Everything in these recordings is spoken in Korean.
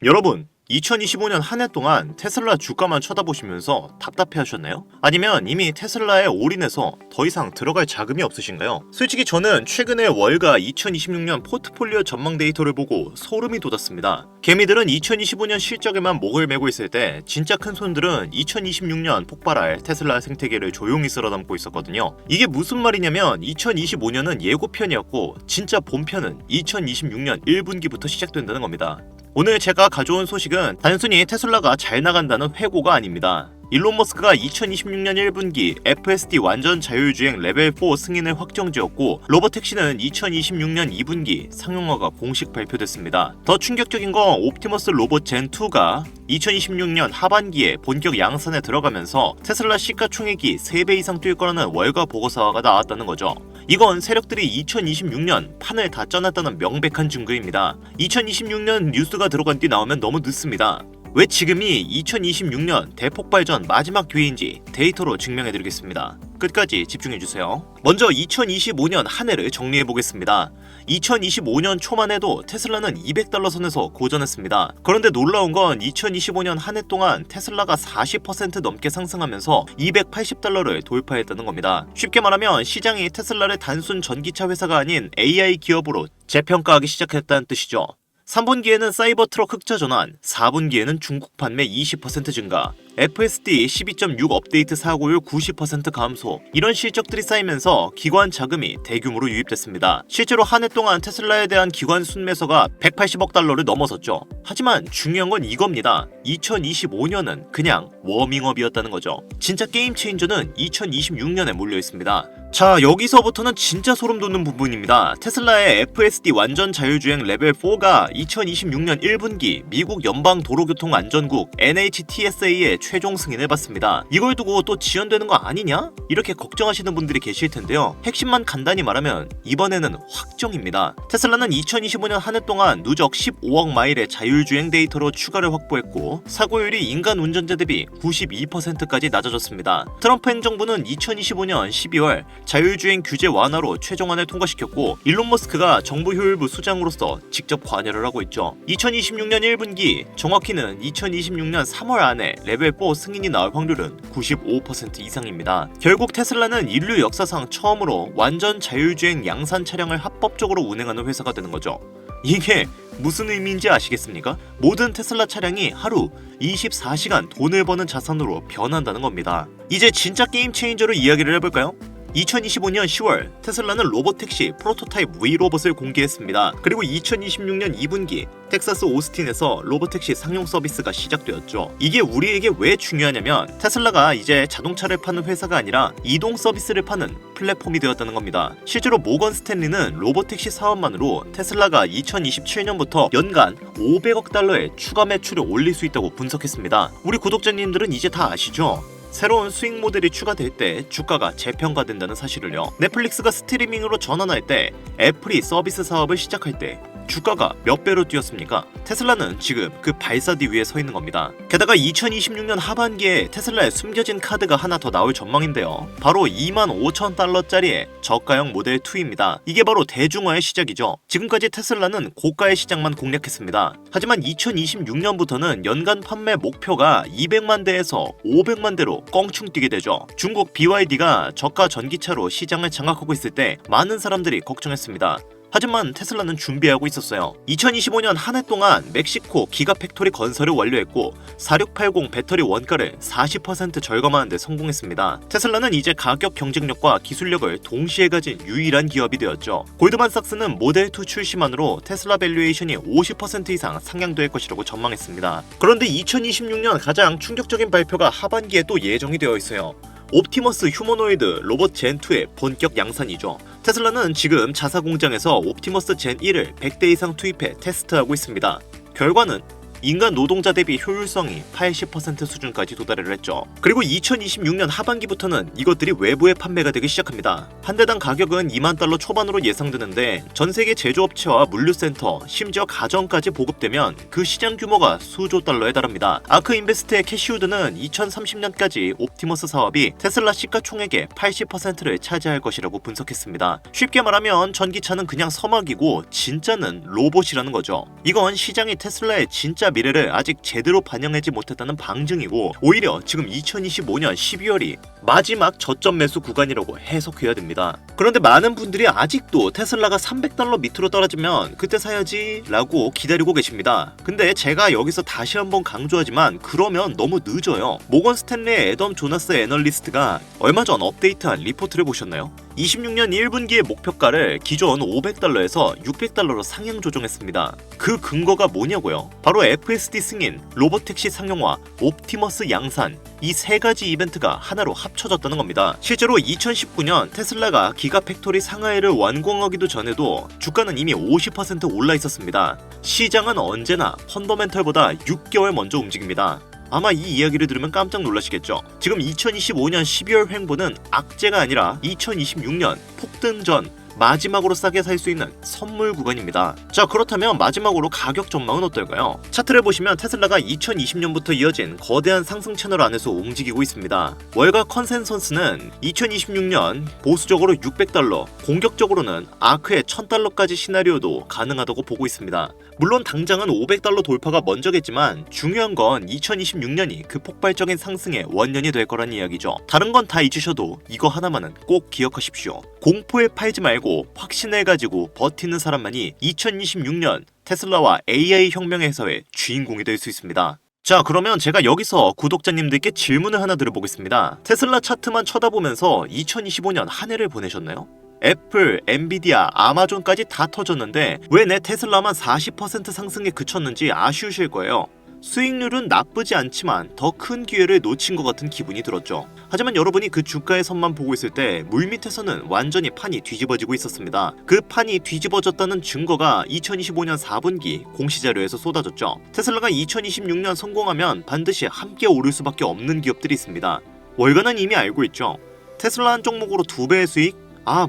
여러분, 2025년 한 해 동안 테슬라 주가만 쳐다보시면서 답답해하셨나요? 아니면 이미 테슬라에 올인해서 더 이상 들어갈 자금이 없으신가요? 솔직히 저는 최근에 월가 2026년 포트폴리오 전망 데이터를 보고 소름이 돋았습니다. 개미들은 2025년 실적에만 목을 메고 있을 때 진짜 큰 손들은 2026년 폭발할 테슬라 생태계를 조용히 쓸어담고 있었거든요. 이게 무슨 말이냐면 2025년은 예고편이었고 진짜 본편은 2026년 1분기부터 시작된다는 겁니다. 오늘 제가 가져온 소식은 단순히 테슬라가 잘 나간다는 회고가 아닙니다. 일론 머스크가 2026년 1분기 FSD 완전 자율주행 레벨 4 승인을 확정지었고 로보택시는 2026년 2분기 상용화가 공식 발표됐습니다. 더 충격적인 건 옵티머스 로봇 젠2가 2026년 하반기에 본격 양산에 들어가면서 테슬라 시가총액이 3배 이상 뛸 거라는 월가 보고서가 나왔다는 거죠. 이건 세력들이 2026년 판을 다 쪄놨다는 명백한 증거입니다. 2026년 뉴스가 들어간 뒤 나오면 너무 늦습니다. 왜 지금이 2026년 대폭발 전 마지막 기회인지 데이터로 증명해드리겠습니다. 끝까지 집중해주세요. 먼저 2025년 한 해를 정리해보겠습니다. 2025년 초만 해도 테슬라는 $200 선에서 고전했습니다. 그런데 놀라운 건 2025년 한 해 동안 테슬라가 40% 넘게 상승하면서 $280를 돌파했다는 겁니다. 쉽게 말하면 시장이 테슬라를 단순 전기차 회사가 아닌 AI 기업으로 재평가하기 시작했다는 뜻이죠. 3분기에는 사이버 트럭 흑자 전환, 4분기에는 중국 판매 20% 증가, FSD 12.6 업데이트 사고율 90% 감소, 이런 실적들이 쌓이면서 기관 자금이 대규모로 유입됐습니다. 실제로 한 해 동안 테슬라에 대한 기관 순매수가 180억 달러를 넘어섰죠. 하지만 중요한 건 이겁니다. 2025년은 그냥 워밍업이었다는 거죠. 진짜 게임 체인저는 2026년에 몰려 있습니다. 자, 여기서부터는 진짜 소름 돋는 부분입니다. 테슬라의 FSD 완전 자율주행 레벨 4가 2026년 1분기 미국 연방도로교통안전국 NHTSA에 최종 승인을 받습니다. 이걸 두고 또 지연되는 거 아니냐? 이렇게 걱정하시는 분들이 계실 텐데요. 핵심만 간단히 말하면 이번에는 확정입니다. 테슬라는 2025년 한 해 동안 누적 15억 마일의 자율주행 데이터로 추가를 확보했고 사고율이 인간 운전자 대비 92%까지 낮아졌습니다. 트럼프 행정부는 2025년 12월 자율주행 규제 완화로 최종안을 통과시켰고 일론 머스크가 정부 효율부 수장으로서 직접 관여를 하고 있죠. 2026년 1분기, 정확히는 2026년 3월 안에 레벨 4 승인이 나올 확률은 95% 이상입니다. 결국 테슬라는 인류 역사상 처음으로 완전 자율주행 양산 차량을 합법적으로 운행하는 회사가 되는 거죠. 이게 무슨 의미인지 아시겠습니까? 모든 테슬라 차량이 하루 24시간 돈을 버는 자산으로 변한다는 겁니다. 이제 진짜 게임 체인저로 이야기를 해볼까요? 2025년 10월 테슬라는 로보택시 프로토타입 V 로봇을 공개했습니다. 그리고 2026년 2분기 텍사스 오스틴에서 로보택시 상용 서비스가 시작되었죠. 이게 우리에게 왜 중요하냐면 테슬라가 이제 자동차를 파는 회사가 아니라 이동 서비스를 파는 플랫폼이 되었다는 겁니다. 실제로 모건 스탠리는 로보택시 사업만으로 테슬라가 2027년부터 연간 500억 달러의 추가 매출을 올릴 수 있다고 분석했습니다. 우리 구독자님들은 이제 다 아시죠? 새로운 수익 모델이 추가될 때 주가가 재평가된다는 사실을요. 넷플릭스가 스트리밍으로 전환할 때, 애플이 서비스 사업을 시작할 때 주가가 몇 배로 뛰었습니까? 테슬라는 지금 그 발사대 위에 서 있는 겁니다. 게다가 2026년 하반기에 테슬라의 숨겨진 카드가 하나 더 나올 전망인데요. 바로 25,000달러짜리의 저가형 모델 2입니다. 이게 바로 대중화의 시작이죠. 지금까지 테슬라는 고가의 시장만 공략했습니다. 하지만 2026년부터는 연간 판매 목표가 200만 대에서 500만 대로 껑충 뛰게 되죠. 중국 BYD가 저가 전기차로 시장을 장악하고 있을 때 많은 사람들이 걱정했습니다. 하지만 테슬라는 준비하고 있었어요. 2025년 한 해 동안 멕시코 기가팩토리 건설을 완료했고 4680 배터리 원가를 40% 절감하는 데 성공했습니다. 테슬라는 이제 가격 경쟁력과 기술력을 동시에 가진 유일한 기업이 되었죠. 골드만삭스는 모델2 출시만으로 테슬라 밸류에이션이 50% 이상 상향될 것이라고 전망했습니다. 그런데 2026년 가장 충격적인 발표가 하반기에 또 예정이 되어 있어요. 옵티머스 휴머노이드 로봇 젠2의 본격 양산이죠. 테슬라는 지금 자사 공장에서 옵티머스 젠1을 100대 이상 투입해 테스트하고 있습니다. 결과는 인간 노동자 대비 효율성이 80% 수준까지 도달을 했죠. 그리고 2026년 하반기부터는 이것들이 외부에 판매가 되기 시작합니다. 한 대당 가격은 2만 달러 초반으로 예상되는데 전 세계 제조업체와 물류센터, 심지어 가정까지 보급되면 그 시장 규모가 수조 달러에 달합니다. 아크인베스트의 캐시우드는 2030년까지 옵티머스 사업이 테슬라 시가총액의 80%를 차지할 것이라고 분석했습니다. 쉽게 말하면 전기차는 그냥 서막이고 진짜는 로봇이라는 거죠. 이건 시장이 테슬라의 진짜 미래를 아직 제대로 반영하지 못했다는 방증이고, 오히려 지금 2025년 12월이 마지막 저점 매수 구간이라고 해석해야 됩니다. 그런데 많은 분들이 아직도 테슬라가 $300 밑으로 떨어지면 그때 사야지 라고 기다리고 계십니다. 근데 제가 여기서 다시 한번 강조하지만 그러면 너무 늦어요. 모건 스탠리의 애덤 조나스 애널리스트가 얼마 전 업데이트한 리포트를 보셨나요? 26년 1분기의 목표가를 기존 $500에서 $600로 상향 조정했습니다. 그 근거가 뭐냐고요? 바로 FSD 승인, 로보택시 상용화, 옵티머스 양산, 이 세 가지 이벤트가 하나로 합쳐졌다는 겁니다. 실제로 2019년 테슬라가 기가팩토리 상하이를 완공하기도 전에도 주가는 이미 50% 올라 있었습니다. 시장은 언제나 펀더멘털보다 6개월 먼저 움직입니다. 아마 이 이야기를 들으면 깜짝 놀라시겠죠. 지금 2025년 12월 횡보는 악재가 아니라 2026년 폭등 전 마지막으로 싸게 살 수 있는 선물 구간입니다. 자, 그렇다면 마지막으로 가격 전망은 어떨까요? 차트를 보시면 테슬라가 2020년부터 이어진 거대한 상승 채널 안에서 움직이고 있습니다. 월가 컨센서스는 2026년 보수적으로 $600, 공격적으로는 아크의 $1000까지 시나리오도 가능하다고 보고 있습니다. 물론 당장은 $500 돌파가 먼저겠지만 중요한 건 2026년이 그 폭발적인 상승의 원년이 될 거란 이야기죠. 다른 건 다 잊으셔도 이거 하나만은 꼭 기억하십시오. 공포에 팔지 말고 확신을 가지고 버티는 사람만이 2026년 테슬라와 AI 혁명에서의 주인공이 될 수 있습니다. 자, 그러면 제가 여기서 구독자님들께 질문을 하나 드려보겠습니다. 테슬라 차트만 쳐다보면서 2025년 한 해를 보내셨나요? 애플, 엔비디아, 아마존까지 다 터졌는데 왜 내 테슬라만 40% 상승에 그쳤는지 아쉬우실 거예요. 수익률은 나쁘지 않지만 더 큰 기회를 놓친 것 같은 기분이 들었죠. 하지만 여러분이 그 주가의 선만 보고 있을 때 물밑에서는 완전히 판이 뒤집어지고 있었습니다. 그 판이 뒤집어졌다는 증거가 2025년 4분기 공시자료에서 쏟아졌죠. 테슬라가 2026년 성공하면 반드시 함께 오를 수밖에 없는 기업들이 있습니다. 월가는 이미 알고 있죠. 테슬라 한 종목으로 2배의 수익?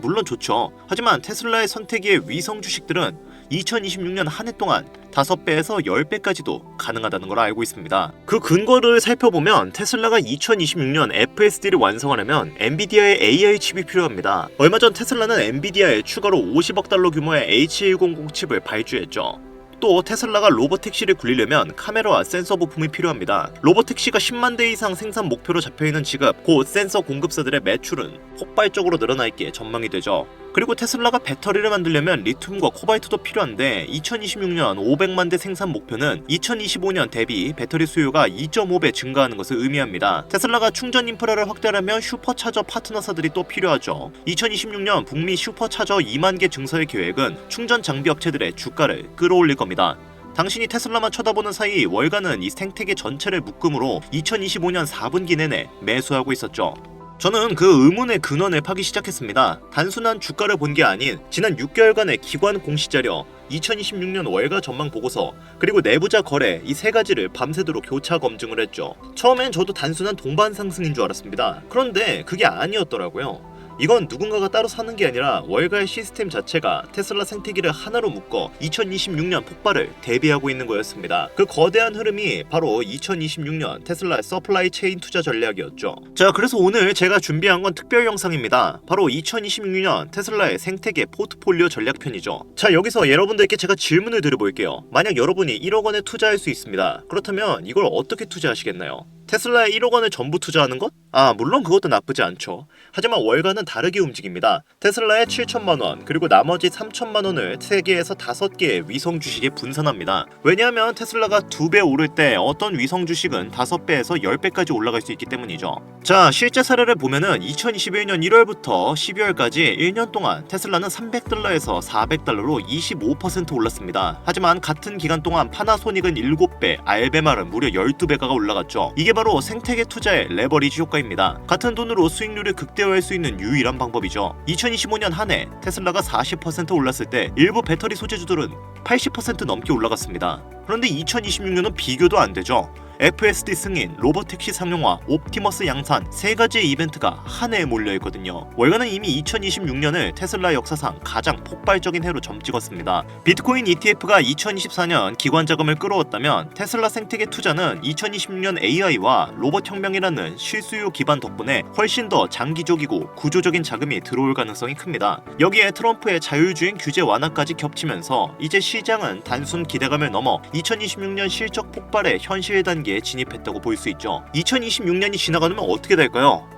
물론 좋죠. 하지만 테슬라의 선택의 위성 주식들은 2026년 한 해 동안 5배에서 10배까지도 가능하다는 걸 알고 있습니다. 그 근거를 살펴보면 테슬라가 2026년 FSD를 완성하려면 엔비디아의 AI 칩이 필요합니다. 얼마 전 테슬라는 엔비디아에 추가로 $50억 규모의 H100 칩을 발주했죠. 또 테슬라가 로보택시를 굴리려면 카메라와 센서 부품이 필요합니다. 로보택시가 10만 대 이상 생산 목표로 잡혀있는 지금 곧 센서 공급사들의 매출은 폭발적으로 늘어나 있기에 전망이 되죠. 그리고 테슬라가 배터리를 만들려면 리튬과 코발트도 필요한데 2026년 500만 대 생산 목표는 2025년 대비 배터리 수요가 2.5배 증가하는 것을 의미합니다. 테슬라가 충전 인프라를 확대하려면 슈퍼차저 파트너사들이 또 필요하죠. 2026년 북미 슈퍼차저 2만 개 증설의 계획은 충전 장비 업체들의 주가를 끌어올릴 겁니다. 당신이 테슬라만 쳐다보는 사이 월가는 이 생태계 전체를 묶음으로 2025년 4분기 내내 매수하고 있었죠. 저는 그 의문의 근원을 파기 시작했습니다. 단순한 주가를 본 게 아닌 지난 6개월간의 기관 공시자료, 2026년 월가 전망 보고서, 그리고 내부자 거래 이 세 가지를 밤새도록 교차 검증을 했죠. 처음엔 저도 단순한 동반 상승인 줄 알았습니다. 그런데 그게 아니었더라고요. 이건 누군가가 따로 사는 게 아니라 월가의 시스템 자체가 테슬라 생태계를 하나로 묶어 2026년 폭발을 대비하고 있는 거였습니다. 그 거대한 흐름이 바로 2026년 테슬라의 서플라이 체인 투자 전략이었죠. 자, 그래서 오늘 제가 준비한 건 특별 영상입니다. 바로 2026년 테슬라의 생태계 포트폴리오 전략편이죠. 자, 여기서 여러분들께 제가 질문을 드려볼게요. 만약 여러분이 1억 원에 투자할 수 있습니다. 그렇다면 이걸 어떻게 투자하시겠나요? 테슬라에 1억 원을 전부 투자하는 것? 물론 그것도 나쁘지 않죠. 하지만 월가는 다르게 움직입니다. 테슬라에 7천만 원, 그리고 나머지 3천만 원을 3개에서 5개의 위성 주식에 분산합니다. 왜냐하면 테슬라가 2배 오를 때 어떤 위성 주식은 5배에서 10배까지 올라갈 수 있기 때문이죠. 자, 실제 사례를 보면은 2021년 1월부터 12월까지 1년 동안 테슬라는 $300에서 $400로 25% 올랐습니다. 하지만 같은 기간 동안 파나소닉은 7배, 알베마는 무려 12배가 올라갔죠. 이게 바로 생태계 투자의 레버리지 효과입니다. 같은 돈으로 수익률을 극대화할 수 있는 유일한 방법이죠. 2025년 한 해 테슬라가 40% 올랐을 때 일부 배터리 소재주들은 80% 넘게 올라갔습니다. 그런데 2026년은 비교도 안 되죠. FSD 승인, 로보택시 상용화, 옵티머스 양산 3가지의 이벤트가 한 해에 몰려있거든요. 월가는 이미 2026년을 테슬라 역사상 가장 폭발적인 해로 점찍었습니다. 비트코인 ETF가 2024년 기관 자금을 끌어왔다면 테슬라 생태계 투자는 2026년 AI와 로봇 혁명이라는 실수요 기반 덕분에 훨씬 더 장기적이고 구조적인 자금이 들어올 가능성이 큽니다. 여기에 트럼프의 자율주행 규제 완화까지 겹치면서 이제 시장은 단순 기대감을 넘어 2026년 실적 폭발의 현실 단계에 진입했다고 볼 수 있죠. 2026년이 지나가면 어떻게 될까요?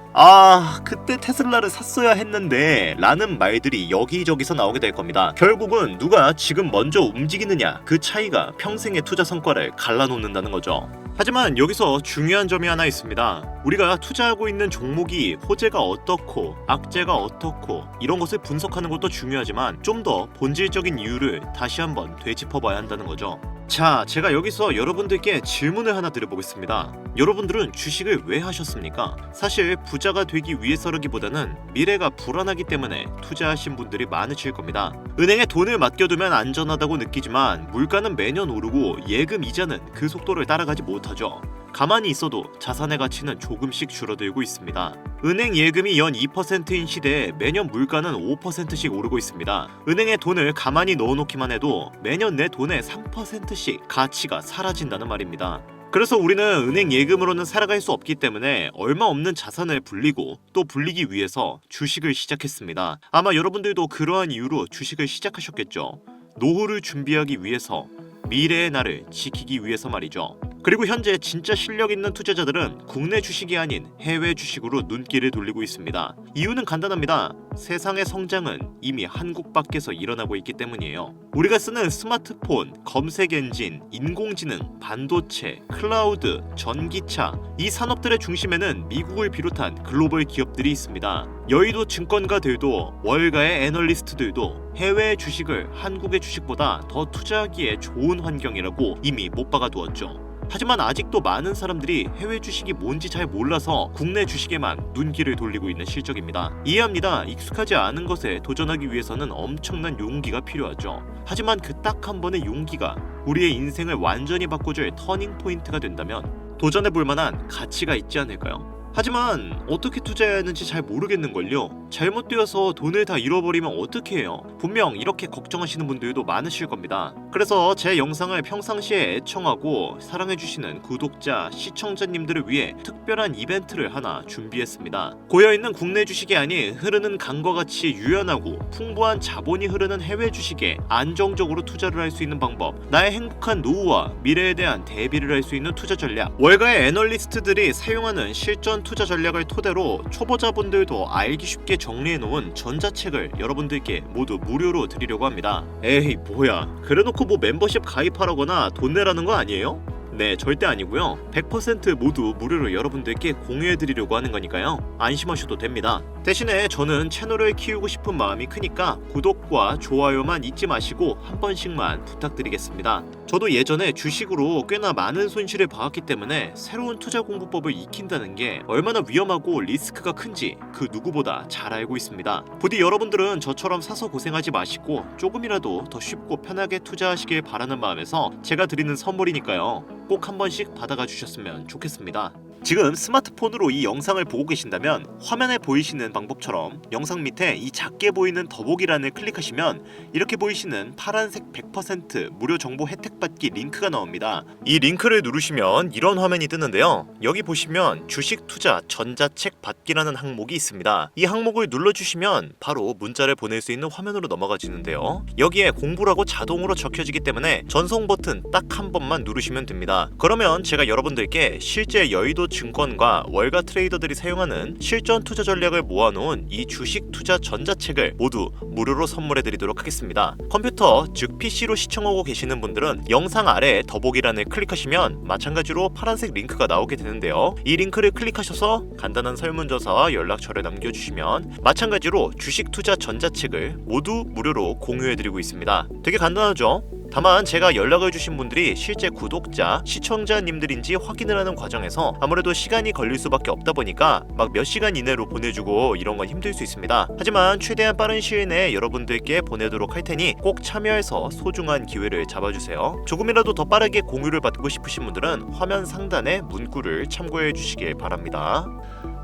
그때 테슬라를 샀어야 했는데 라는 말들이 여기저기서 나오게 될 겁니다. 결국은 누가 지금 먼저 움직이느냐, 그 차이가 평생의 투자 성과를 갈라놓는다는 거죠. 하지만 여기서 중요한 점이 하나 있습니다. 우리가 투자하고 있는 종목이 호재가 어떻고 악재가 어떻고 이런 것을 분석하는 것도 중요하지만 좀 더 본질적인 이유를 다시 한번 되짚어봐야 한다는 거죠. 자, 제가 여기서 여러분들께 질문을 하나 드려보겠습니다. 여러분들은 주식을 왜 하셨습니까? 사실 부자가 되기 위해서라기보다는 미래가 불안하기 때문에 투자하신 분들이 많으실 겁니다. 은행에 돈을 맡겨두면 안전하다고 느끼지만 물가는 매년 오르고 예금 이자는 그 속도를 따라가지 못하죠. 가만히 있어도 자산의 가치는 조금씩 줄어들고 있습니다. 은행 예금이 연 2%인 시대에 매년 물가는 5%씩 오르고 있습니다. 은행에 돈을 가만히 넣어놓기만 해도 매년 내 돈의 3%씩 가치가 사라진다는 말입니다. 그래서 우리는 은행 예금으로는 살아갈 수 없기 때문에 얼마 없는 자산을 불리고 또 불리기 위해서 주식을 시작했습니다. 아마 여러분들도 그러한 이유로 주식을 시작하셨겠죠. 노후를 준비하기 위해서, 미래의 나를 지키기 위해서 말이죠. 그리고 현재 진짜 실력 있는 투자자들은 국내 주식이 아닌 해외 주식으로 눈길을 돌리고 있습니다. 이유는 간단합니다. 세상의 성장은 이미 한국 밖에서 일어나고 있기 때문이에요. 우리가 쓰는 스마트폰, 검색 엔진, 인공지능, 반도체, 클라우드, 전기차, 이 산업들의 중심에는 미국을 비롯한 글로벌 기업들이 있습니다. 여의도 증권가들도 월가의 애널리스트들도 해외 주식을 한국의 주식보다 더 투자하기에 좋은 환경이라고 이미 못 박아두었죠. 하지만 아직도 많은 사람들이 해외 주식이 뭔지 잘 몰라서 국내 주식에만 눈길을 돌리고 있는 실정입니다. 이해합니다. 익숙하지 않은 것에 도전하기 위해서는 엄청난 용기가 필요하죠. 하지만 그 딱 한 번의 용기가 우리의 인생을 완전히 바꿔줄 터닝 포인트가 된다면 도전해볼 만한 가치가 있지 않을까요? 하지만 어떻게 투자해야 하는지 잘 모르겠는걸요. 잘못되어서 돈을 다 잃어버리면 어떻게 해요? 분명 이렇게 걱정하시는 분들도 많으실 겁니다. 그래서 제 영상을 평상시에 애청하고 사랑해주시는 구독자, 시청자님들을 위해 특별한 이벤트를 하나 준비했습니다. 고여있는 국내 주식이 아닌 흐르는 강과 같이 유연하고 풍부한 자본이 흐르는 해외 주식에 안정적으로 투자를 할 수 있는 방법, 나의 행복한 노후와 미래에 대한 대비를 할 수 있는 투자 전략, 월가의 애널리스트들이 사용하는 실전 투자 전략을 토대로 초보자분들도 알기 쉽게 정리해놓은 전자책을 여러분들께 모두 무료로 드리려고 합니다. 에이 뭐야, 그래놓고 뭐 멤버십 가입하라거나 돈 내라는 거 아니에요? 네, 절대 아니고요. 100% 모두 무료로 여러분들께 공유해드리려고 하는 거니까요. 안심하셔도 됩니다. 대신에 저는 채널을 키우고 싶은 마음이 크니까 구독과 좋아요만 잊지 마시고 한 번씩만 부탁드리겠습니다. 저도 예전에 주식으로 꽤나 많은 손실을 봐왔기 때문에 새로운 투자 공부법을 익힌다는 게 얼마나 위험하고 리스크가 큰지 그 누구보다 잘 알고 있습니다. 부디 여러분들은 저처럼 사서 고생하지 마시고 조금이라도 더 쉽고 편하게 투자하시길 바라는 마음에서 제가 드리는 선물이니까요. 꼭 한 번씩 받아가 주셨으면 좋겠습니다. 지금 스마트폰으로 이 영상을 보고 계신다면 화면에 보이시는 방법처럼 영상 밑에 이 작게 보이는 더보기란을 클릭하시면 이렇게 보이시는 파란색 100% 무료 정보 혜택 받기 링크가 나옵니다. 이 링크를 누르시면 이런 화면이 뜨는데요. 여기 보시면 주식 투자 전자책 받기라는 항목이 있습니다. 이 항목을 눌러주시면 바로 문자를 보낼 수 있는 화면으로 넘어가지는데요. 여기에 공부라고 자동으로 적혀지기 때문에 전송 버튼 딱 한 번만 누르시면 됩니다. 그러면 제가 여러분들께 실제 여의도 증권과 월가 트레이더들이 사용하는 실전 투자 전략을 모아놓은 이 주식 투자 전자책을 모두 무료로 선물해드리도록 하겠습니다. 컴퓨터 즉 PC로 시청하고 계시는 분들은 영상 아래 더보기란을 클릭하시면 마찬가지로 파란색 링크가 나오게 되는데요. 이 링크를 클릭하셔서 간단한 설문조사와 연락처를 남겨주시면 마찬가지로 주식 투자 전자책을 모두 무료로 공유해드리고 있습니다. 되게 간단하죠? 다만 제가 연락을 주신 분들이 실제 구독자, 시청자님들인지 확인을 하는 과정에서 아무래도 시간이 걸릴 수밖에 없다 보니까 막 몇 시간 이내로 보내주고 이런 건 힘들 수 있습니다. 하지만 최대한 빠른 시일 내에 여러분들께 보내도록 할 테니 꼭 참여해서 소중한 기회를 잡아주세요. 조금이라도 더 빠르게 공유를 받고 싶으신 분들은 화면 상단의 문구를 참고해 주시길 바랍니다.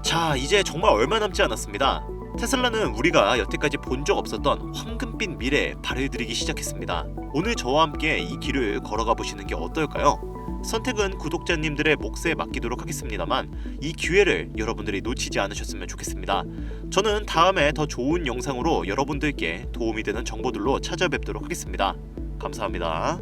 자, 이제 정말 얼마 남지 않았습니다. 테슬라는 우리가 여태까지 본 적 없었던 황금빛 미래에 발을 들이기 시작했습니다. 오늘 저와 함께 이 길을 걸어가 보시는 게 어떨까요? 선택은 구독자님들의 몫에 맡기도록 하겠습니다만 이 기회를 여러분들이 놓치지 않으셨으면 좋겠습니다. 저는 다음에 더 좋은 영상으로 여러분들께 도움이 되는 정보들로 찾아뵙도록 하겠습니다. 감사합니다.